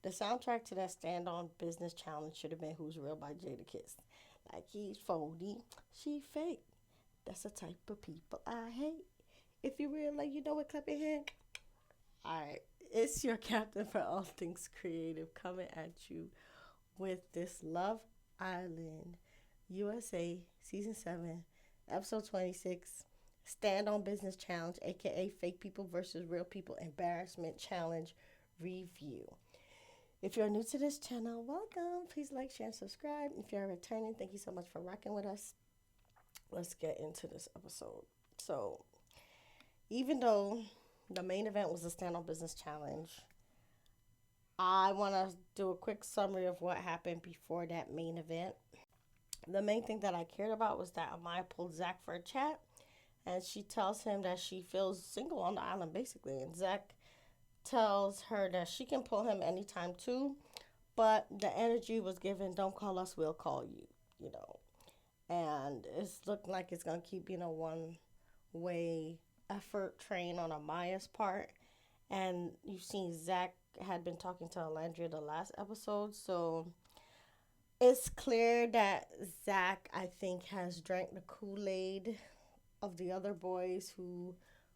The soundtrack to that Stand On Business challenge should have been Who's Real by Jadakiss. Like, he's phony, she fake. That's the type of people I hate. If you real, like, you know what, clap your hand. Alright, it's your captain for all things creative coming at you with this Love Island USA Season 7, Episode 26, Stand on Business Challenge, aka Fake People versus Real People Embarrassment Challenge review. If you're new to this channel, welcome. Please like, share, and subscribe. If you're returning, thank you so much for rocking with us. Let's get into this episode. So, even though the main event was the Stand on Business Challenge, I want to do a quick summary of what happened before that main event. The main thing that I cared about was that Amaya pulled Zach for a chat, and she tells him that she feels single on the island, basically. And Zach tells her that she can pull him anytime, too, but the energy was given, don't call us, we'll call you, you know. And it's looking like it's going to keep being a one way effort train on Amaya's part. And you've seen Zach had been talking to Alandria the last episode, so it's clear that Zach, I think, has drank the Kool-Aid of the other boys who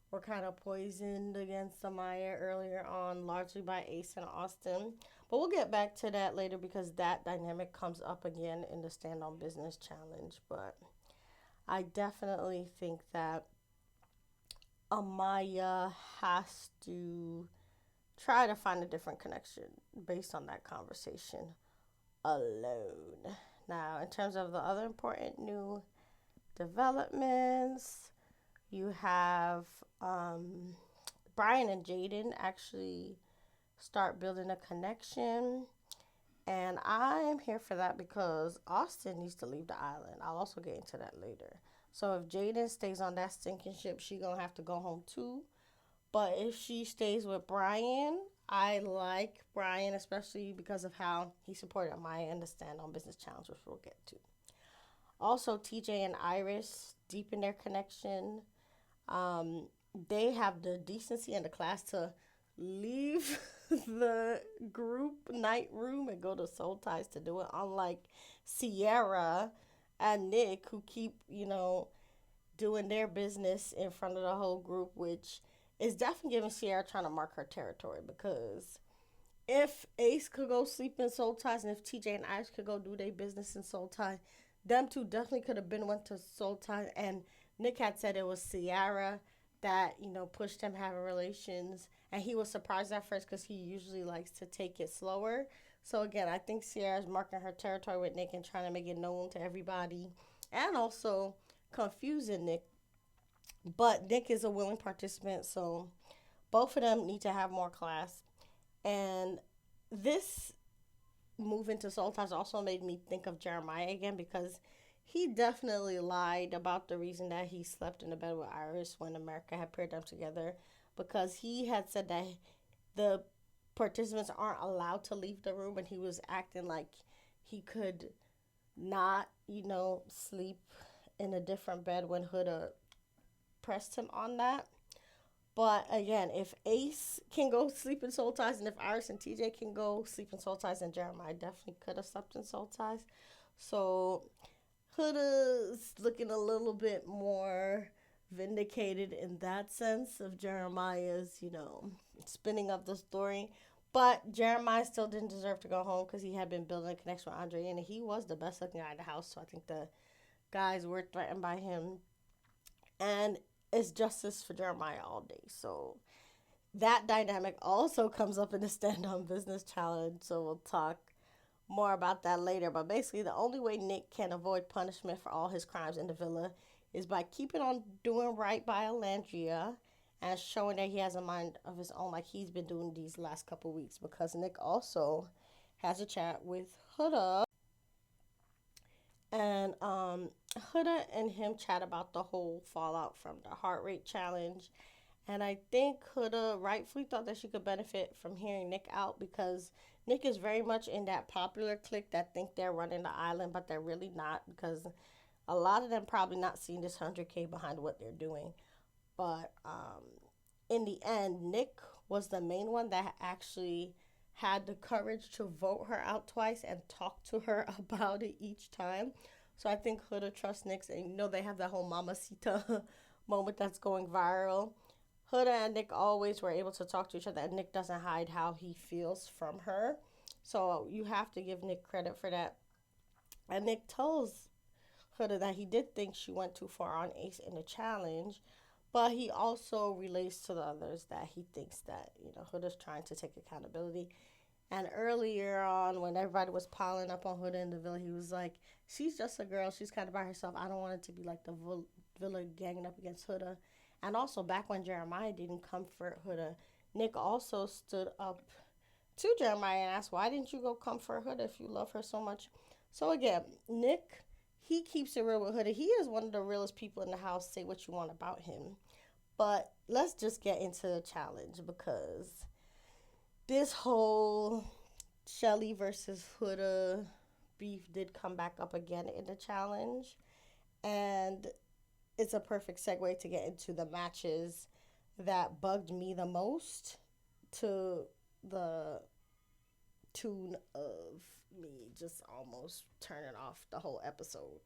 were kind of poisoned against Amaya earlier on, largely by Ace and Austin. But we'll get back to that later because that dynamic comes up again in the Stand on Business challenge. But I definitely think that Amaya has to try to find a different connection based on that conversation alone. Now, in terms of the other important new developments, you have Brian and Jaden actually start building a connection. And I'm here for that because Austin needs to leave the island. I'll also get into that later. So if Jaden stays on that sinking ship, she gonna have to go home too. But if she stays with Brian, I like Brian, especially because of how he supported Maya in the Stand on Business Challenge, which we'll get to. Also, TJ and Iris deepen their connection. Um, they have the decency and the class to leave the group night room and go to Soul Ties to do it, unlike Sierra and Nick, who keep, doing their business in front of the whole group, which is definitely giving Sierra trying to mark her territory because if Ace could go sleep in Soul Ties and if TJ and Iris could go do their business in Soul Ties, them two definitely could have been went to Soul Ties. And Nick had said it was Sierra that, pushed him having relations. And he was surprised at first because he usually likes to take it slower. So again, I think Sierra's marking her territory with Nick and trying to make it known to everybody. And also confusing Nick. But Nick is a willing participant, so both of them need to have more class. And this move into Soul Ties also made me think of Jeremiah again because he definitely lied about the reason that he slept in the bed with Iris when America had paired them together, because he had said that the participants aren't allowed to leave the room, and he was acting like he could not, sleep in a different bed when Huda pressed him on that. But again, if Ace can go sleep in Soul Ties and if Iris and TJ can go sleep in Soul Ties, then Jeremiah definitely could have slept in Soul Ties. So Huda's looking a little bit more vindicated in that sense of Jeremiah's, spinning up the story. But Jeremiah still didn't deserve to go home because he had been building a connection with Andre, and he was the best looking guy in the house. So I think the guys were threatened by him. And it's justice for Jeremiah all day. So that dynamic also comes up in the Stand on Business Challenge. So we'll talk more about that later. But basically, the only way Nick can avoid punishment for all his crimes in the villa is by keeping on doing right by Alandria and showing that he has a mind of his own like he's been doing these last couple weeks, because Nick also has a chat with Huda. And Huda and him chat about the whole fallout from the heart rate challenge. And I think Huda rightfully thought that she could benefit from hearing Nick out, because Nick is very much in that popular clique that think they're running the island, but they're really not, because a lot of them probably not seeing this 100K behind what they're doing. But in the end, Nick was the main one that actually had the courage to vote her out twice and talk to her about it each time. So I think Huda trusts Nick, and they have that whole Mamacita moment that's going viral. Huda and Nick always were able to talk to each other, and Nick doesn't hide how he feels from her. So you have to give Nick credit for that. And Nick tells Huda that he did think she went too far on Ace in the challenge, but he also relates to the others that he thinks that, Huda's trying to take accountability. And earlier on, when everybody was piling up on Huda in the villa, he was like, she's just a girl. She's kind of by herself. I don't want it to be like the villa ganging up against Huda. And also, back when Jeremiah didn't comfort Huda, Nick also stood up to Jeremiah and asked, why didn't you go comfort Huda if you love her so much? So again, Nick, he keeps it real with Huda. He is one of the realest people in the house. Say what you want about him. But let's just get into the challenge, because this whole Shelly versus Huda beef did come back up again in the challenge. And it's a perfect segue to get into the matches that bugged me the most, to the tune of me just almost turning off the whole episode.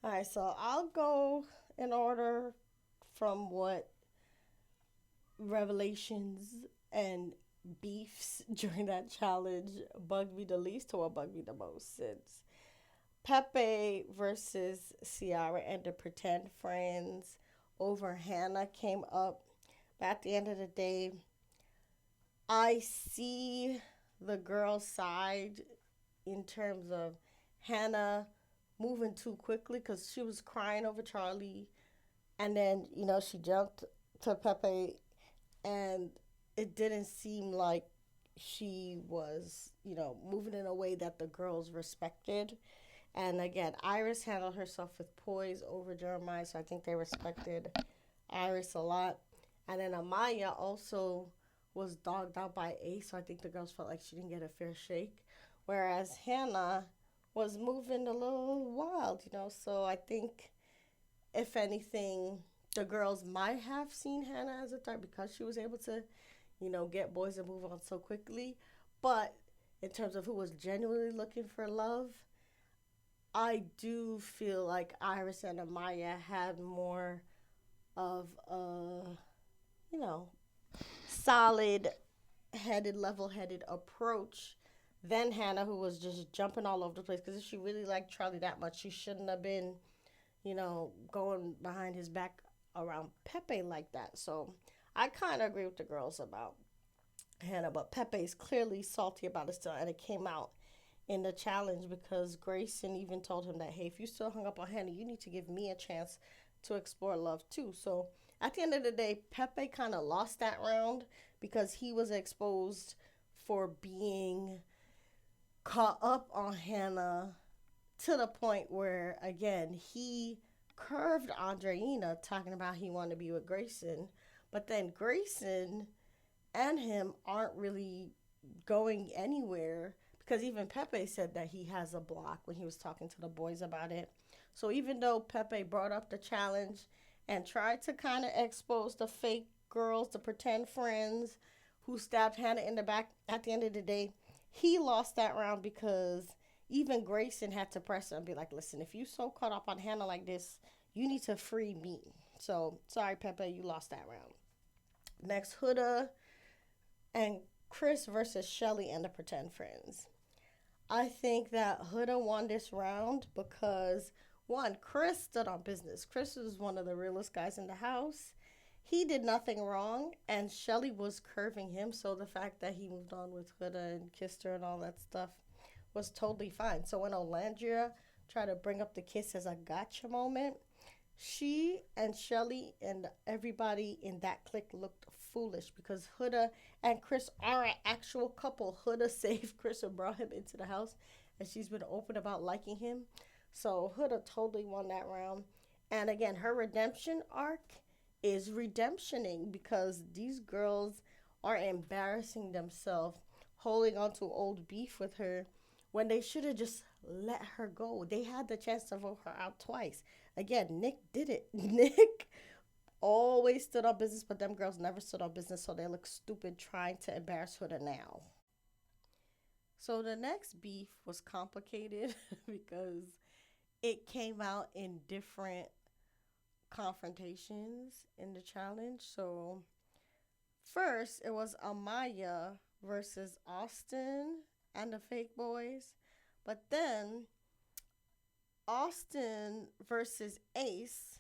All right, so I'll go in order from what revelations and beefs during that challenge bugged me the least to what bugged me the most, since Pepe versus Ciara and the Pretend Friends over Hannah came up. But at the end of the day, I see the girl's side in terms of Hannah moving too quickly, because she was crying over Charlie, and then she jumped to Pepe, and it didn't seem like she was moving in a way that the girls respected. And again, Iris handled herself with poise over Jeremiah, so I think they respected Iris a lot. And then Amaya also was dogged out by Ace, so I think the girls felt like she didn't get a fair shake. Whereas Hannah was moving a little wild. So I think, if anything, the girls might have seen Hannah as a threat because she was able to, get boys to move on so quickly. But in terms of who was genuinely looking for love, I do feel like Iris and Amaya had more of a, you know, solid headed, level headed approach than Hannah, who was just jumping all over the place. Because if she really liked Charlie that much, she shouldn't have been, going behind his back around Pepe like that. So I kind of agree with the girls about Hannah, but Pepe is clearly salty about it still, and it came out in the challenge because Grayson even told him that, hey, if you still hung up on Hannah, you need to give me a chance to explore love too. So at the end of the day, Pepe kind of lost that round because he was exposed for being caught up on Hannah to the point where, again, he curved Andreina talking about he wanted to be with Grayson, but then Grayson and him aren't really going anywhere because even Pepe said that he has a block when he was talking to the boys about it. So even though Pepe brought up the challenge and tried to kind of expose the fake girls, the pretend friends who stabbed Hannah in the back, at the end of the day, he lost that round because even Grayson had to press her and be like, listen, if you so caught up on Hannah like this, you need to free me. So sorry, Pepe, you lost that round. Next, Huda and Chris versus Shelly and the pretend friends. I think that Huda won this round because, one, Chris stood on business. Chris is one of the realest guys in the house. He did nothing wrong, and Shelly was curving him, so the fact that he moved on with Huda and kissed her and all that stuff was totally fine. So when Alandria tried to bring up the kiss as a gotcha moment, she and Shelly and everybody in that clique looked foolish because Huda and Chris are an actual couple. Huda saved Chris and brought him into the house, and she's been open about liking him. So Huda totally won that round. And again, her redemption arc is redemptioning because these girls are embarrassing themselves holding on to old beef with her when they should have just let her go. They had the chance to vote her out twice. Again, Nick did it. Nick always stood on business, but them girls never stood on business, so they look stupid trying to embarrass Huda now. So the next beef was complicated because it came out in different confrontations in the challenge. So first, it was Amaya versus Austin and the fake boys. But then Austin versus Ace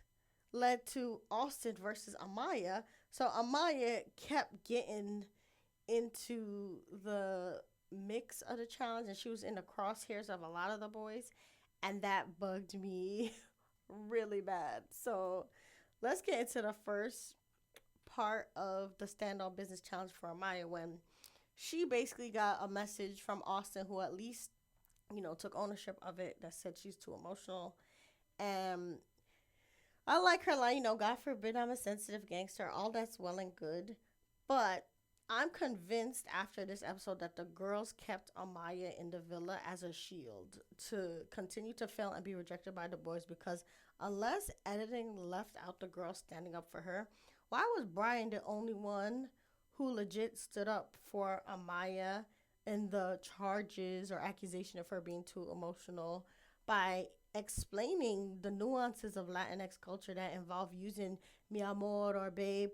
led to Austin versus Amaya. So Amaya kept getting into the mix of the challenge and she was in the crosshairs of a lot of the boys. And that bugged me really bad. So let's get into the first part of the stand on business challenge for Amaya when she basically got a message from Austin who at least, took ownership of it that said she's too emotional. And I like her line, God forbid I'm a sensitive gangster. All that's well and good. But I'm convinced after this episode that the girls kept Amaya in the villa as a shield to continue to fail and be rejected by the boys because unless editing left out the girls standing up for her, why was Brian the only one who legit stood up for Amaya in the charges or accusation of her being too emotional by explaining the nuances of Latinx culture that involve using mi amor or babe.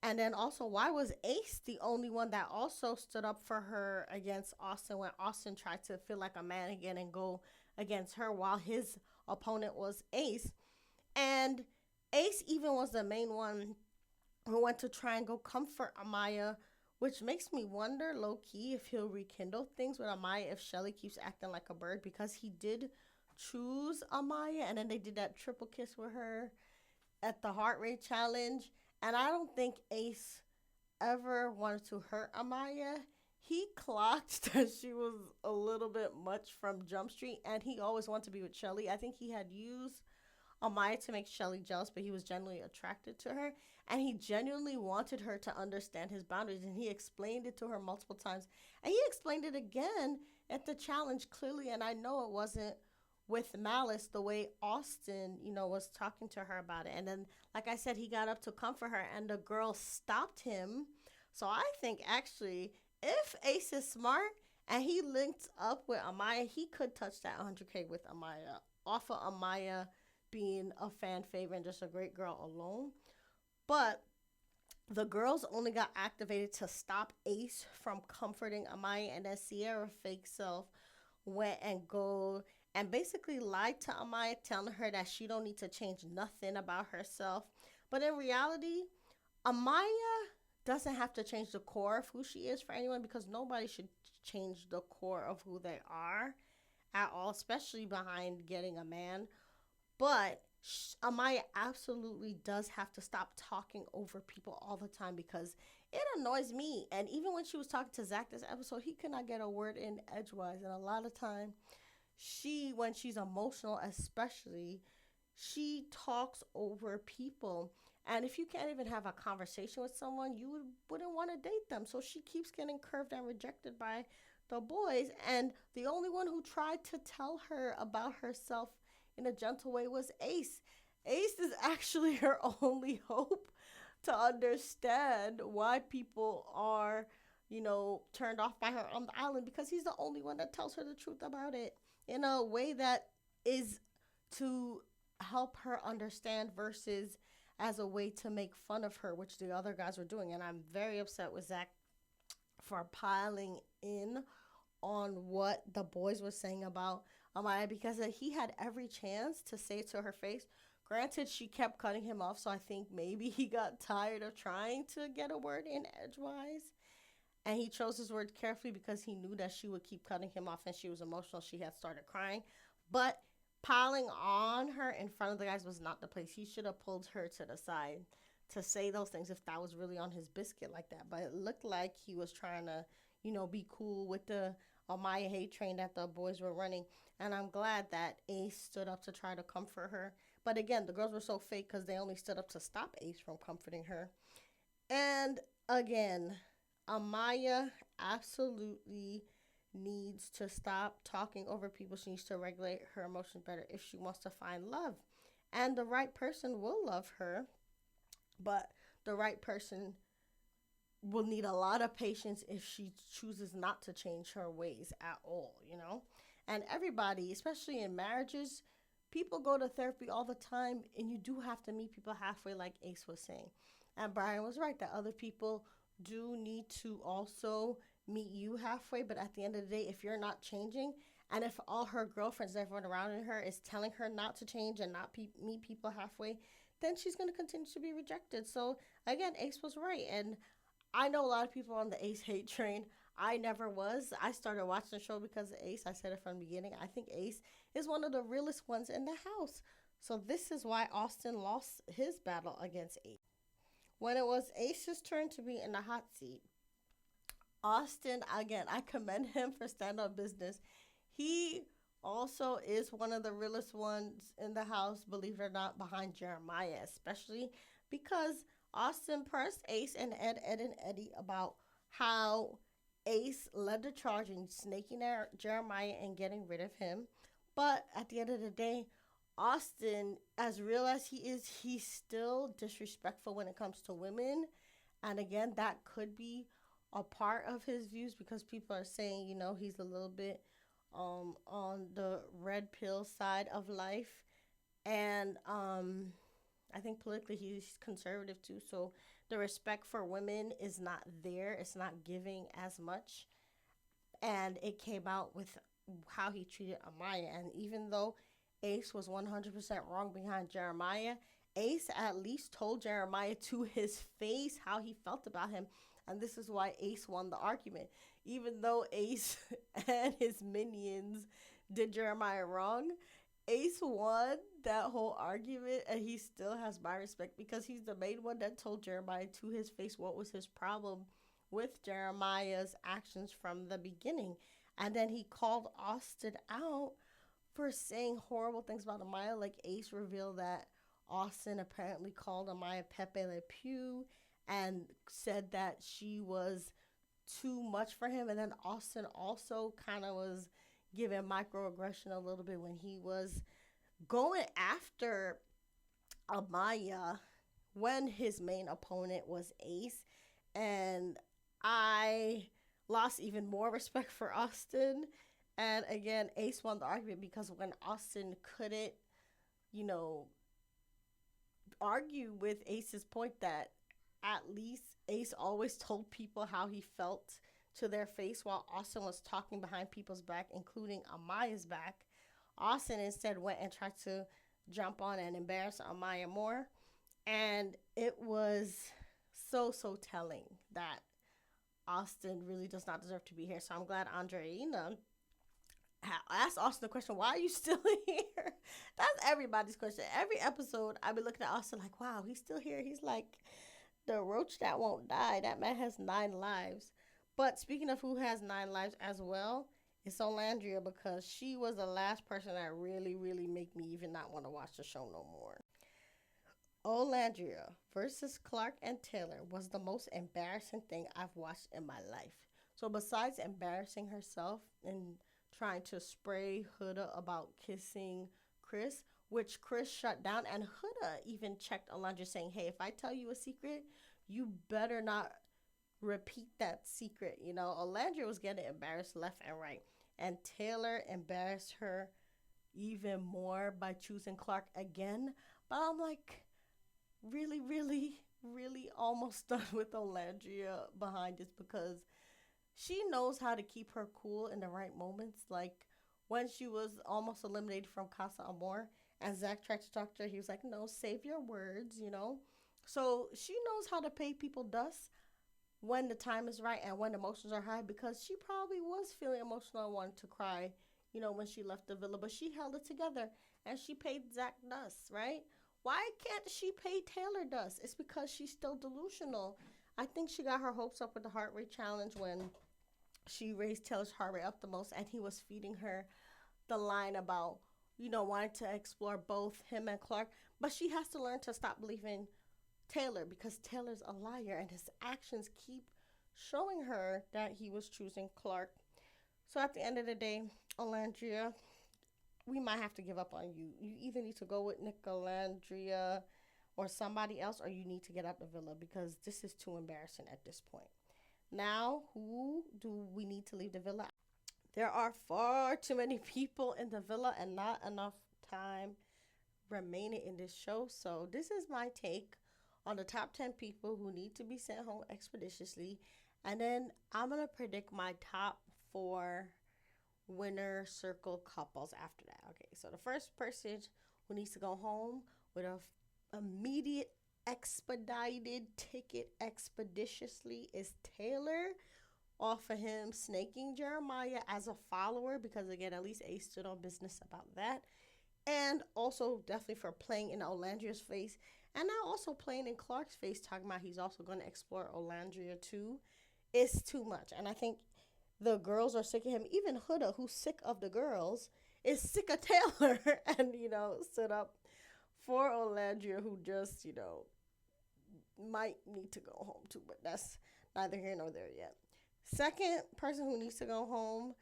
And then also, why was Ace the only one that also stood up for her against Austin when Austin tried to feel like a man again and go against her while his opponent was Ace? And Ace even was the main one who went to try and go comfort Amaya, which makes me wonder, low key, if he'll rekindle things with Amaya if Shelly keeps acting like a bird because he did choose Amaya and then they did that triple kiss with her at the heart rate challenge. And I don't think Ace ever wanted to hurt Amaya. He clocked that she was a little bit much from Jump Street and he always wanted to be with Shelly. I think he had used Amaya to make Shelly jealous, but he was genuinely attracted to her. And he genuinely wanted her to understand his boundaries. And he explained it to her multiple times. And he explained it again at the challenge clearly. And I know it wasn't with malice the way Austin, was talking to her about it. And then, like I said, he got up to comfort her and the girl stopped him. So I think actually, if Ace is smart and he linked up with Amaya, he could touch that 100K with Amaya off of Amaya being a fan favorite and just a great girl alone. But the girls only got activated to stop Ace from comforting Amaya, and then Sierra fake self went and go and basically lied to Amaya, telling her that she don't need to change nothing about herself. But in reality, Amaya doesn't have to change the core of who she is for anyone because nobody should change the core of who they are at all, especially behind getting a man. But Amaya absolutely does have to stop talking over people all the time because it annoys me. And even when she was talking to Zach this episode, he could not get a word in edgewise. And a lot of time, when she's emotional, especially, she talks over people. And if you can't even have a conversation with someone, wouldn't want to date them. So she keeps getting curved and rejected by the boys. And the only one who tried to tell her about herself in a gentle way was Ace. Ace is actually her only hope to understand why people are, turned off by her on the island because he's the only one that tells her the truth about it in a way that is to help her understand versus as a way to make fun of her, which the other guys were doing. And I'm very upset with Zach for piling in on what the boys were saying about Amaya because he had every chance to say it to her face. Granted, she kept cutting him off, so I think maybe he got tired of trying to get a word in edgewise. And he chose his words carefully because he knew that she would keep cutting him off and she was emotional. She had started crying. But piling on her in front of the guys was not the place. He should have pulled her to the side to say those things if that was really on his biscuit like that. But it looked like he was trying to, be cool with the Amaya hate train that the boys were running. And I'm glad that Ace stood up to try to comfort her. But again, the girls were so fake because they only stood up to stop Ace from comforting her. And again, Amaya absolutely needs to stop talking over people. She needs to regulate her emotions better if she wants to find love. And the right person will love her. But the right person will need a lot of patience if she chooses not to change her ways at all. And everybody, especially in marriages, people go to therapy all the time, and you do have to meet people halfway, like Ace was saying. And Brian was right that other people do need to also meet you halfway. But at the end of the day, if you're not changing, and if all her girlfriends, everyone around her, is telling her not to change and not meet people halfway, then she's going to continue to be rejected. So again, Ace was right. And I know a lot of people on the Ace hate train. I never was. I started watching the show because of Ace. I said it from the beginning. I think Ace is one of the realest ones in the house. So this is why Austin lost his battle against Ace. When it was Ace's turn to be in the hot seat, Austin, again, I commend him for stand up business. He also is one of the realest ones in the house, believe it or not, behind Jeremiah, especially because Austin pressed Ace and Ed, and Eddie about how Ace led the charge in snaking out Jeremiah and getting rid of him. But at the end of the day, Austin, as real as he is, he's still disrespectful when it comes to women. And again, that could be a part of his views because people are saying, he's a little bit on the red pill side of life. And I think politically he's conservative too. So the respect for women is not there. It's not giving as much. And it came out with how he treated Amaya. And even though Ace was 100% wrong behind Jeremiah, Ace at least told Jeremiah to his face how he felt about him. And this is why Ace won the argument. Even though Ace and his minions did Jeremiah wrong, Ace won that whole argument, and he still has my respect because he's the main one that told Jeremiah to his face what was his problem with Jeremiah's actions from the beginning. And then he called Austin out for saying horrible things about Amaya. Like Ace revealed that Austin apparently called Amaya Pepe Le Pew and said that she was too much for him. And then Austin also kind of was giving microaggression a little bit when he was going after Amaya when his main opponent was Ace. And I lost even more respect for Austin. And again, Ace won the argument because when Austin couldn't, you know, argue with Ace's point that at least Ace always told people how he felt to their face while Austin was talking behind people's back, including Amaya's back. Austin instead went and tried to jump on and embarrass Amaya more. And it was so telling that Austin really does not deserve to be here. So I'm glad Andreina asked Austin the question, why are you still here? That's everybody's question. Every episode, I be looking at Austin like, wow, he's still here. He's like the roach that won't die. That man has 9 lives. But speaking of who has 9 lives as well, it's Alandria because she was the last person that really made me even not want to watch the show no more. Olandria versus Clark and Taylor was the most embarrassing thing I've watched in my life. So besides embarrassing herself and trying to spray Huda about kissing Chris, which Chris shut down, and Huda even checked Olandria saying, hey, if I tell you a secret, you better not repeat that secret. You know, Olandria was getting embarrassed left and right. And Taylor embarrassed her even more by choosing Clark again. But I'm like, really almost done with Alandria behind this because she knows how to keep her cool in the right moments. Like when she was almost eliminated from Casa Amor and Zach tried to talk to her, he was like, no, save your words, you know? So she knows how to pay people dust when the time is right and when emotions are high because she probably was feeling emotional and wanted to cry, you know, when she left the villa. But she held it together and she paid Zach dust, right? Why can't she pay Taylor dust? It's because she's still delusional. I think she got her hopes up with the heart rate challenge when she raised Taylor's heart rate up the most and he was feeding her the line about, you know, wanting to explore both him and Clark. But she has to learn to stop believing Taylor because Taylor's a liar and his actions keep showing her that he was choosing Clark. So at the end of the day, Alandria, we might have to give up on you. You either need to go with Nick Alandria or somebody else, or you need to get out the villa because this is too embarrassing at this point. Now, who do we need to leave the villa? There are far too many people in the villa and not enough time remaining in this show. So, this is my take on the top 10 people who need to be sent home expeditiously. And then I'm going to predict my top four winner circle couples after that. Okay, so the first person who needs to go home with a immediate expedited ticket expeditiously is Taylor, off of him snaking Jeremiah as a follower, because again, at least Ace stood on business about that. And also definitely for playing in Olandria's face, and now also playing in Clark's face, talking about he's also going to explore Olandria too. It's too much. And I think the girls are sick of him. Even Huda, who's sick of the girls, is sick of Taylor and, stood up for Olandria, who just, might need to go home too. But that's neither here nor there yet. Second person who needs to go home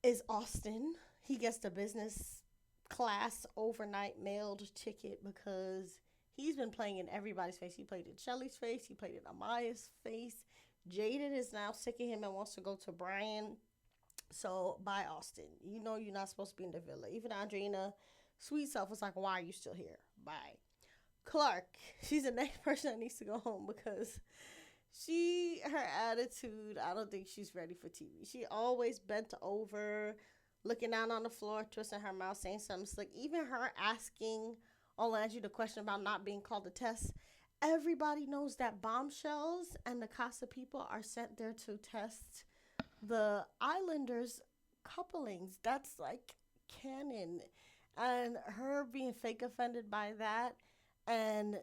is Austin. He gets the business class overnight mailed ticket because he's been playing in everybody's face. He played in Shelly's face. He played in Amaya's face. Jaden is now sick of him and wants to go to Brian. So, bye, Austin. You know you're not supposed to be in the villa. Even Andrina, sweet self, was like, why are you still here? Bye. Clark, she's the next person that needs to go home because her attitude, I don't think she's ready for TV. She always bent over, looking down on the floor, twisting her mouth, saying something slick. Even her asking Olandria the question about not being called to test. Everybody knows that bombshells and the Casa people are sent there to test the Islanders couplings. That's like canon. And her being fake offended by that and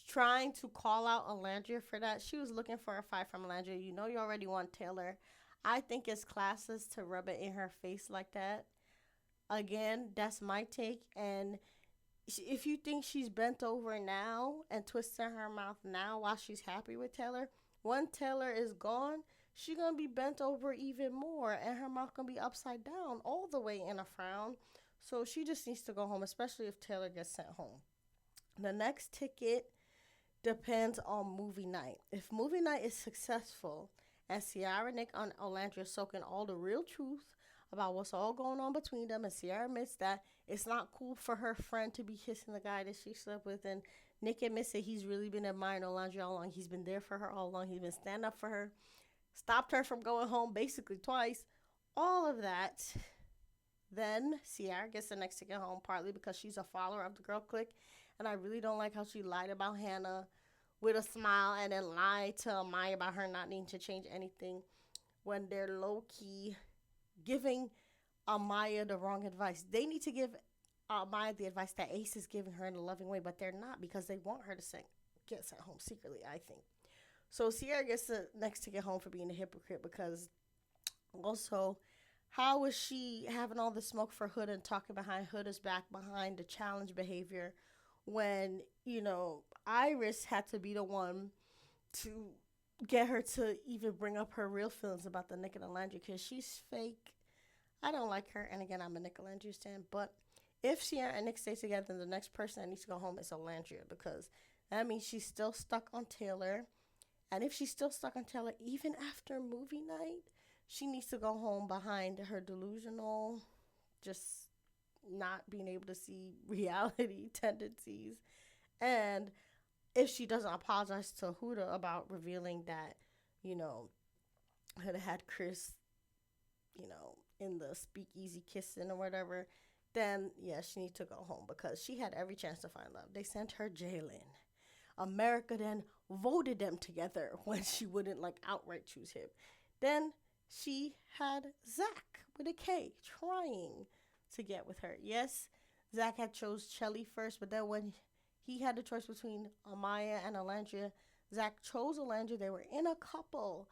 trying to call out Alandria for that. She was looking for a fight from Alandria. You know you already want Taylor. I think it's classless to rub it in her face like that. Again, that's my take. And if you think she's bent over now and twisting her mouth now while she's happy with Taylor, when Taylor is gone, she's going to be bent over even more and her mouth going to be upside down all the way in a frown. So she just needs to go home, especially if Taylor gets sent home. The next ticket depends on movie night. If movie night is successful and Ciara, Nick, and Olandria soak in all the real truth about what's all going on between them, and Ciara admits that it's not cool for her friend to be kissing the guy that she slept with, and Nick admits that he's really been admiring Olandria all along. He's been there for her all along. He's been standing up for her, stopped her from going home basically twice. All of that. Then Ciara gets the next ticket home, partly because she's a follower of the girl clique, and I really don't like how she lied about Hannah with a smile and then lied to Amaya about her not needing to change anything when they're low-key giving Amaya the wrong advice. They need to give Amaya the advice that Ace is giving her in a loving way, but they're not because they want her to get sent home secretly, I think. So Ciara gets the next ticket home for being a hypocrite because also, how is she having all the smoke for Huda and talking behind Huda's back behind the challenge behavior when, Iris had to be the one to get her to even bring up her real feelings about the Nick and Alandria because she's fake. I don't like her. And again, I'm a Nick Alandria stan. But if Ciara and Nick stay together, then the next person that needs to go home is Alandria because that means she's still stuck on Taylor. And if she's still stuck on Taylor, even after movie night, she needs to go home behind her delusional, just not being able to see reality tendencies. And if she doesn't apologize to Huda about revealing that, Huda had Chris, in the speakeasy kissing or whatever, then, yeah, she needs to go home because she had every chance to find love. They sent her Jalen. America then voted them together when she wouldn't, outright choose him. Then she had Zach with a K trying to get with her. Yes, Zach had chose Shelly first, but then when he had the choice between Amaya and Alandria, Zach chose Alandria. They were in a couple.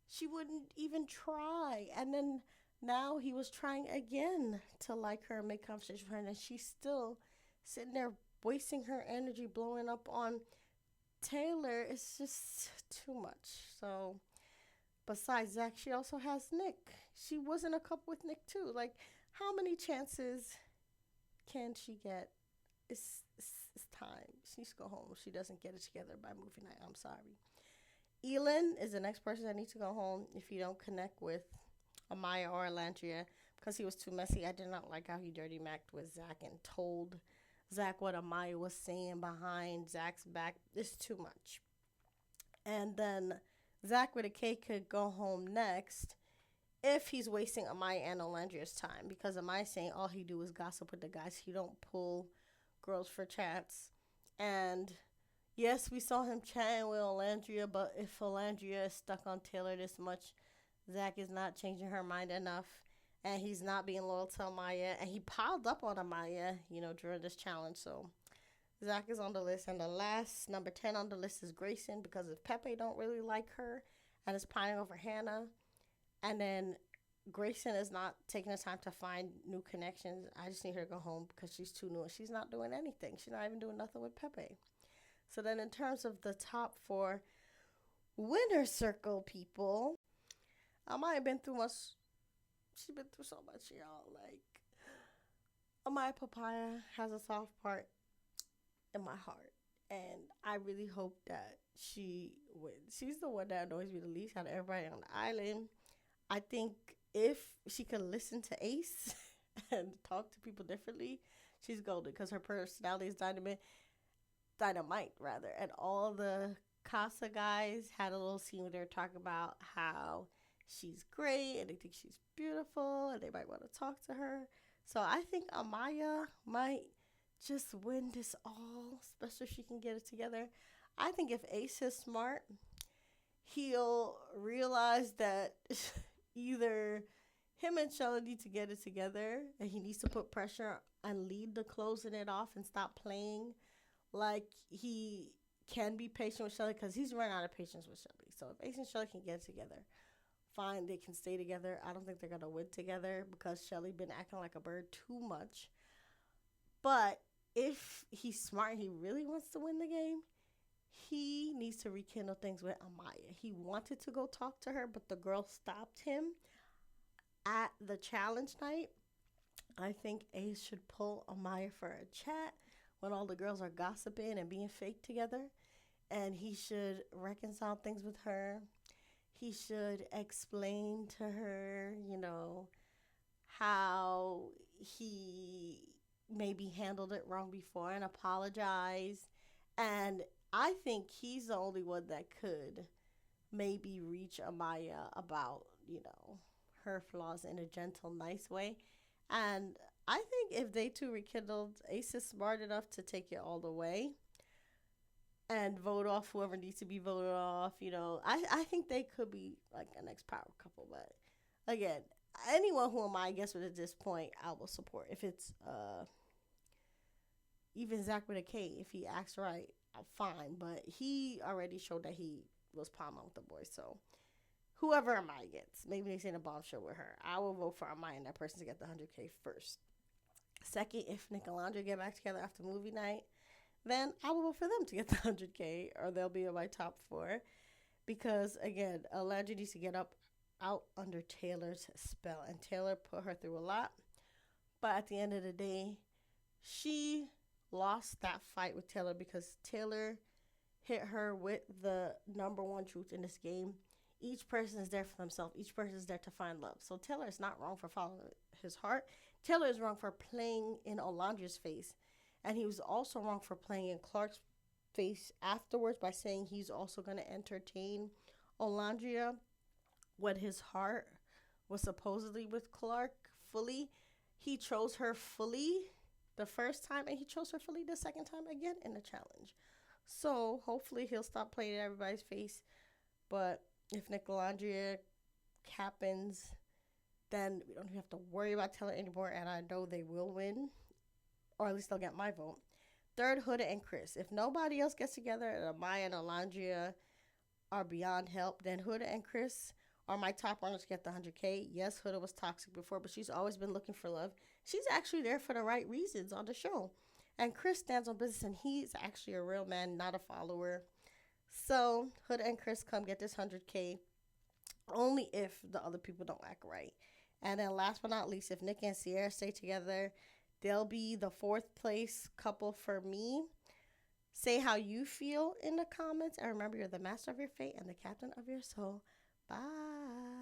She wouldn't even try. And then now he was trying again to like her and make conversation with her. And then she's still sitting there wasting her energy, blowing up on Taylor. It's just too much. So besides Zach, she also has Nick. She was in a couple with Nick too. How many chances can she get? It's time. She needs to go home. She doesn't get it together by movie night. I'm sorry. Elin is the next person that needs to go home if you don't connect with Amaya or Alandria because he was too messy. I did not like how he dirty macked with Zach and told Zach what Amaya was saying behind Zach's back. It's too much. And then Zach with a K could go home next if he's wasting Amaya and Alandria's time because Amaya's saying all he do is gossip with the guys. He don't pull girls for chats. And yes, we saw him chatting with Alandria, but if Alandria is stuck on Taylor this much, Zach is not changing her mind enough. And he's not being loyal to Amaya. And he piled up on Amaya, during this challenge. So Zach is on the list. And the last, number 10 on the list is Grayson. Because if Pepe don't really like her and is pining over Hannah, and then Grayson is not taking the time to find new connections, I just need her to go home because she's too new. And she's not doing anything. She's not even doing nothing with Pepe. So then in terms of the top 4 winner circle people, Amaya been through much. She's been through so much, y'all. Like, Amaya Papaya has a soft part in my heart. And I really hope that she wins. She's the one that annoys me the least out of everybody on the island. I think if she could listen to Ace and talk to people differently, she's golden because her personality is dynamite rather. And all the Casa guys had a little scene where they were talking about how she's great and they think she's beautiful and they might want to talk to her. So I think Amaya might just win this all, especially if she can get it together. I think if Ace is smart, he'll realize that either him and Shelly need to get it together and he needs to put pressure and lead the closing it off and stop playing like he can be patient with Shelly because he's run out of patience with Shelly. So if Ace and Shelly can get it together, fine, they can stay together. I don't think they're going to win together because Shelly been acting like a bird too much. But if he's smart and he really wants to win the game, he needs to rekindle things with Amaya. He wanted to go talk to her, but the girl stopped him at the challenge night. I think Ace should pull Amaya for a chat when all the girls are gossiping and being fake together. And he should reconcile things with her. He should explain to her, how he maybe handled it wrong before and apologize. And I think he's the only one that could maybe reach Amaya about, her flaws in a gentle, nice way. And I think if they two rekindled, Ace is smart enough to take it all the way and vote off whoever needs to be voted off. I think they could be like a next power couple. But again, anyone who Amaya gets with at this point, I will support. If it's even Zach with a K, if he acts right, I'm fine. But he already showed that he was palm out with the boys. So whoever Amaya gets, maybe they send a bombshell with her. I will vote for Amaya and that person to get the 100K first. Second, if Nick and Alandria get back together after movie night, then I will vote for them to get the 100K, or they'll be in my top 4. Because again, Alandria needs to get out under Taylor's spell, and Taylor put her through a lot. But at the end of the day, she lost that fight with Taylor because Taylor hit her with the number one truth in this game. Each person is there for themselves. Each person is there to find love. So Taylor is not wrong for following his heart. Taylor is wrong for playing in Alandria's face. And he was also wrong for playing in Clark's face afterwards by saying he's also going to entertain Alandria when his heart was supposedly with Clark fully. He chose her fully the first time and he chose her fully the second time again in the challenge. So hopefully he'll stop playing in everybody's face. But if Nick Alandria happens, then we don't have to worry about Taylor anymore. And I know they will win. Or at least they'll get my vote. Third, Huda and Chris. If nobody else gets together and Amaya and Alandria are beyond help, then Huda and Chris are my top runners to get the 100K. Yes, Huda was toxic before, but she's always been looking for love. She's actually there for the right reasons on the show. And Chris stands on business, and he's actually a real man, not a follower. So Huda and Chris come get this 100K only if the other people don't act right. And then last but not least, if Nick and Sierra stay together, they'll be the 4th place couple for me. Say how you feel in the comments. And remember, you're the master of your fate and the captain of your soul. Bye.